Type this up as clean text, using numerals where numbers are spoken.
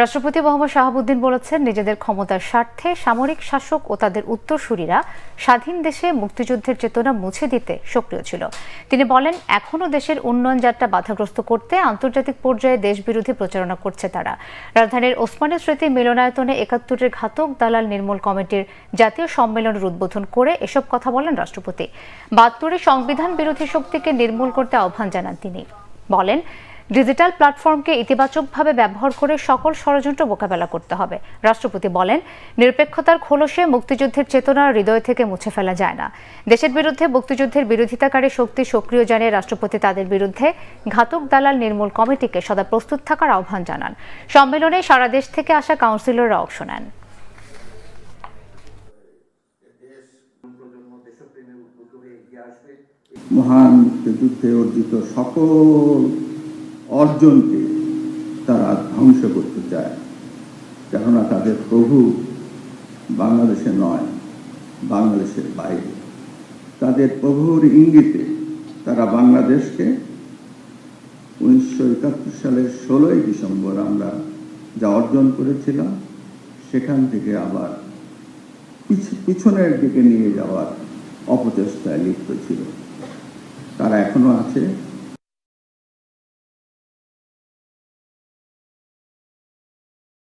রাষ্ট্রপতি মোহাম্মদ শাহাবুদ্দিন বলেছেন, নিজেদের ক্ষমতার স্বার্থে সামরিক শাসক ও তাদের উত্তরসূরিরা স্বাধীন দেশে মুক্তিযুদ্ধের চেতনা মুছে দিতে সক্রিয় ছিল। তিনি বলেন, এখনও দেশের উন্নয়ন যাত্রা বাধাগ্রস্ত করতে আন্তর্জাতিক পর্যায়ে দেশবিরোধী প্রচারণা করছে তারা। রাজধানীর ওসমানী স্মৃতি মিলনায়তনে ৭১-এর ঘাতক দালাল নির্মূল কমিটির জাতীয় সম্মেলনের উদ্বোধন করে এসব কথা বলেন রাষ্ট্রপতি। ৭২-এর সংবিধান বিরোধী শক্তিকে নির্মূল করতে আহ্বান জানান তিনি। বলেন, ডিজিটাল প্ল্যাটফর্মকে ইতিবাচকভাবে ব্যবহার করে সকল ষড়যন্ত্র মোকাবেলা করতে হবে। রাষ্ট্রপতি বলেন, নিরপেক্ষতার খোলসে মুক্তিযুদ্ধের চেতনা হৃদয় থেকে মুছে ফেলা যায় না। দেশের বিরুদ্ধে মুক্তিযুদ্ধের বিরোধিতাকারী শক্তি সক্রিয় জানিয়ে রাষ্ট্রপতি তাদের বিরুদ্ধে ঘাতক দালাল নির্মূল কমিটিকে সদা প্রস্তুত থাকার আহ্বান জানান। সম্মেলনে সারা দেশ থেকে আসা কাউন্সিলররা অংশ নেন। মহান মুক্তিযুদ্ধে অর্জিত সকল অর্জনকে তারা ধ্বংস করতে চায়, কেননা তাদের প্রভু বাংলাদেশে নয়, বাংলাদেশের বাইরে। তাদের প্রভুর ইঙ্গিতে তারা বাংলাদেশকে 19৭১ সালের 16ই ডিসেম্বর আমরা যা অর্জন করেছিলাম সেখান থেকে আবার পিছনের দিকে নিয়ে যাওয়ার অপচেষ্টায় লিপ্ত ছিল। তারা এখনো আছে।